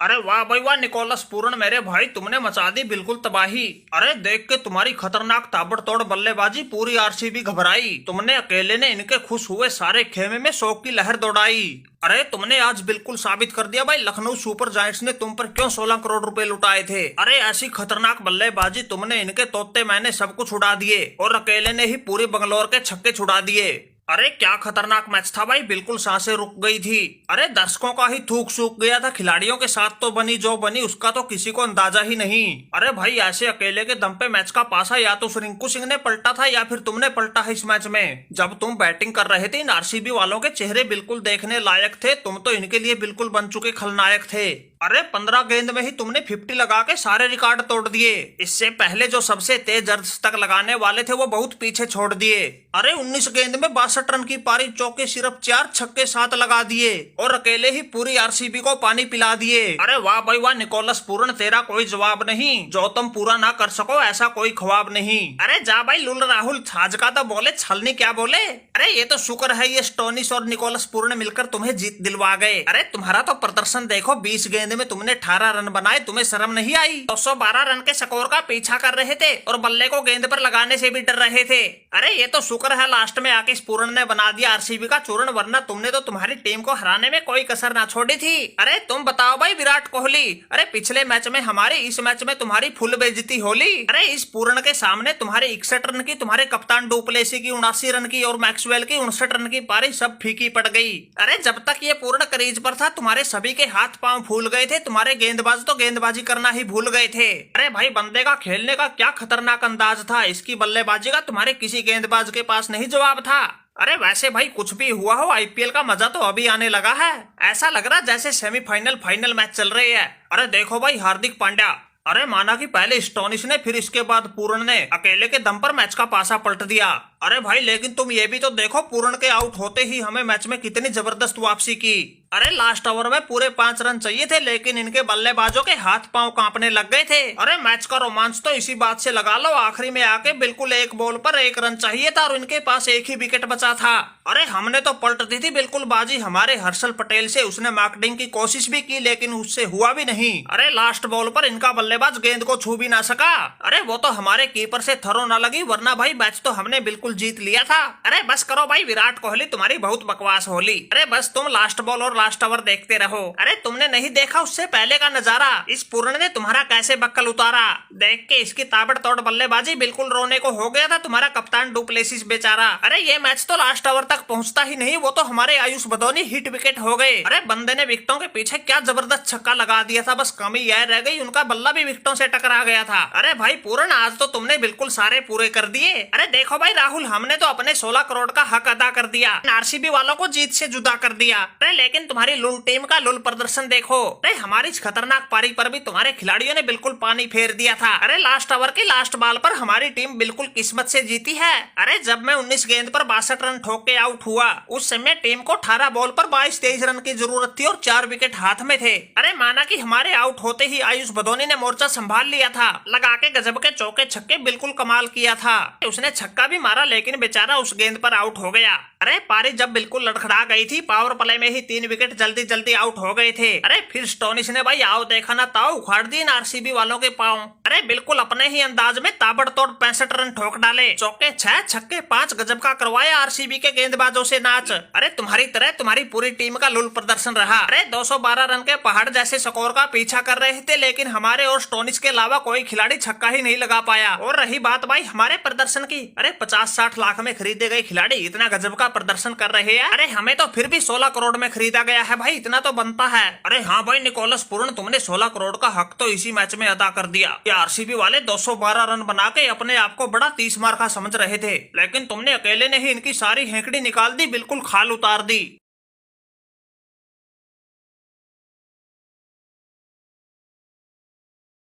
अरे वाह भाई वाह निकोलस पूर्ण मेरे भाई, तुमने मचा दी बिल्कुल तबाही। अरे देख के तुम्हारी खतरनाक ताबड़तोड़ बल्लेबाजी पूरी आरसीबी घबराई। तुमने अकेले ने इनके खुश हुए सारे खेमे में शौक की लहर दौड़ाई। अरे तुमने आज बिल्कुल साबित कर दिया भाई, लखनऊ सुपर जायंट्स ने तुम पर क्यों 16 करोड़ रुपए लुटाए थे। अरे ऐसी खतरनाक बल्लेबाजी तुमने इनके तोते मैंने सब कुछ उड़ा दिए और अकेले ने ही पूरी बंगलौर के छक्के छुड़ा दिए। अरे क्या खतरनाक मैच था भाई, बिल्कुल सांसें रुक गई थी। अरे दर्शकों का ही थूक सूख गया था, खिलाड़ियों के साथ तो बनी जो बनी उसका तो किसी को अंदाजा ही नहीं। अरे भाई ऐसे अकेले के दम पे मैच का पासा या तो रिंकू सिंह ने पलटा था या फिर तुमने पलटा है इस मैच में। जब तुम बैटिंग कर रहे थे इन आरसीबी वालों के चेहरे बिल्कुल देखने लायक थे, तुम तो इनके लिए बिल्कुल बन चुके खलनायक थे। अरे 15 गेंद में ही तुमने 50 लगा के सारे रिकॉर्ड तोड़ दिए। इससे पहले जो सबसे तेज अर्ध तक लगाने वाले थे वो बहुत पीछे छोड़ दिए। अरे 19 गेंद में 62 रन की पारी, चौके सिर्फ 4 छक्के 7 लगा दिए और अकेले ही पूरी आरसीबी को पानी पिला दिए। अरे वाह भाई वाह निकोलस पूर्ण, तेरा कोई जवाब नहीं। जो तुम पूरा ना कर सको ऐसा कोई ख्वाब नहीं। अरे जा भाई लुल राहुल, छाज का तो बोले छलनी क्या बोले। अरे ये तो शुक्र है ये स्टोनिस और निकोलस पूर्ण मिलकर तुम्हें जीत दिलवा गए। अरे तुम्हारा तो प्रदर्शन देखो, 20 गेंद में तुमने 18 रन बनाए, तुम्हें शर्म नहीं आई। 212 रन के स्कोर का पीछा कर रहे थे और बल्ले को गेंद पर लगाने से भी डर रहे थे। अरे ये तो शुक्र है लास्ट में आके पूर्ण ने बना दिया आरसीबी का चूर्ण, वरना तुमने तो तुम्हारी टीम को हराने में कोई कसर ना छोड़ी थी। अरे तुम बताओ भाई विराट कोहली, अरे पिछले मैच में हमारी, इस मैच में तुम्हारी फुल बेइज्जती होली। अरे इस पूर्ण के सामने तुम्हारे 61 रन की, तुम्हारे कप्तान डुप्लेसी की 79 रन की और मैक्सवेल की 59 रन की पारी सब फीकी पड़ गई। अरे जब तक ये पूर्ण क्रीज पर था तुम्हारे सभी के हाथ पांव फूल गए थे, तुम्हारे गेंदबाज तो गेंदबाजी करना ही भूल गए थे। अरे भाई बंदे का खेलने का क्या खतरनाक अंदाज था, इसकी बल्लेबाजी का तुम्हारे किसी गेंदबाज के पास नहीं जवाब था। अरे वैसे भाई कुछ भी हुआ हो, आईपीएल का मजा तो अभी आने लगा है। ऐसा लग रहा जैसे सेमीफाइनल फाइनल मैच चल रही है। अरे देखो भाई हार्दिक पांड्या, अरे माना कि पहले स्टोनिस ने फिर इसके बाद पूर्ण ने अकेले के दम पर मैच का पासा पलट दिया। अरे भाई लेकिन तुम ये भी तो देखो, पूर्ण के आउट होते ही हमें मैच में कितनी जबरदस्त वापसी की। अरे लास्ट ओवर में पूरे 5 रन चाहिए थे, लेकिन इनके बल्लेबाजों के हाथ पांव कांपने लग गए थे। अरे मैच का रोमांच तो इसी बात से लगा लो, आखिरी में आके बिल्कुल एक बॉल पर 1 रन चाहिए था और इनके पास एक ही विकेट बचा था। अरे हमने तो पलट दी थी बिल्कुल बाजी हमारे हर्षल पटेल से, उसने मार्केटिंग की कोशिश भी की लेकिन उससे हुआ भी नहीं। अरे लास्ट बॉल पर इनका बल्लेबाज गेंद को छू भी ना सका। अरे वो तो हमारे कीपर से थरो ना लगी, वरना भाई मैच तो हमने बिल्कुल जीत लिया था। अरे बस करो भाई विराट कोहली, तुम्हारी बहुत बकवास होली। अरे बस तुम लास्ट बॉल और लास्ट ओवर देखते रहो। अरे तुमने नहीं देखा उससे पहले का नजारा, इस पूर्ण ने तुम्हारा कैसे बक्कल उतारा। देख के इसकी ताबड़तोड़ बल्लेबाजी बिल्कुल रोने को हो गया था तुम्हारा कप्तान डुप्लेसिस बेचारा। अरे ये मैच तो लास्ट ओवर तक पहुंचता ही नहीं, वो तो हमारे आयुष बदौनी हिट विकेट हो गए। अरे बंदे ने विकेटों के पीछे क्या जबरदस्त छक्का लगा दिया था, बस कमी यह रह गई उनका बल्ला भी विकेटों से टकरा गया था। अरे भाई पूर्ण आज तो तुमने बिल्कुल सारे पूरे कर दिए। अरे देखो भाई राहुल, हमने तो अपने 16 करोड़ का हक अदा कर दिया, आरसीबी वालों को जीत से जुदा कर दिया। अरे लेकिन तुम्हारी लुल टीम का लुल प्रदर्शन देखो। अरे हमारी इस खतरनाक पारी पर भी तुम्हारे खिलाड़ियों ने बिल्कुल पानी फेर दिया था। अरे लास्ट ओवर की लास्ट बॉल पर हमारी टीम बिल्कुल किस्मत से जीती है। अरे जब मैं 19 गेंद पर 62 रन ठोक के आउट हुआ, उस समय टीम को 18 बॉल पर 22-23 रन की जरूरत थी और 4 विकेट हाथ में थे। अरे माना कि हमारे आउट होते ही आयुष बदौनी ने मोर्चा संभाल लिया था, लगा के गजब के चौके छक्के बिल्कुल कमाल किया था। उसने छक्का भी मारा लेकिन बेचारा उस गेंद पर आउट हो गया। अरे पारी जब बिल्कुल लड़खड़ा गई थी, पावर प्ले में ही 3 विकेट जल्दी जल्दी आउट हो गए थे। अरे फिर स्टोनिस ने भाई आओ देखा ना ताओ उखाड़ दी आरसीबी वालों के पांव। अरे बिल्कुल अपने ही अंदाज में ताबड़तोड़ 65 रन ठोक डाले, चौके 6 छक्के 5 गजब का करवाया आरसीबी के गेंदबाजों से नाच। अरे तुम्हारी तरह तुम्हारी पूरी टीम का लुल प्रदर्शन रहा। अरे 212 रन के पहाड़ जैसे स्कोर का पीछा कर रहे थे, लेकिन हमारे और स्टोनिस के अलावा कोई खिलाड़ी छक्का ही नहीं लगा पाया। और रही बात भाई हमारे प्रदर्शन की, अरे 50-60 लाख में खरीदे गए खिलाड़ी इतना गजब का प्रदर्शन कर रहे हैं। अरे हमें तो फिर भी 16 करोड़ में खरीदा गया है भाई, इतना तो बनता है। अरे हाँ भाई निकोलस पूर्ण, तुमने 16 करोड़ का हक तो इसी मैच में अदा कर दिया। ये आरसीबी वाले 212 रन बना के अपने आप को बड़ा 30 मार का समझ रहे थे, लेकिन तुमने अकेले ने ही इनकी सारी हेंकड़ी निकाल दी, बिल्कुल खाल उतार दी।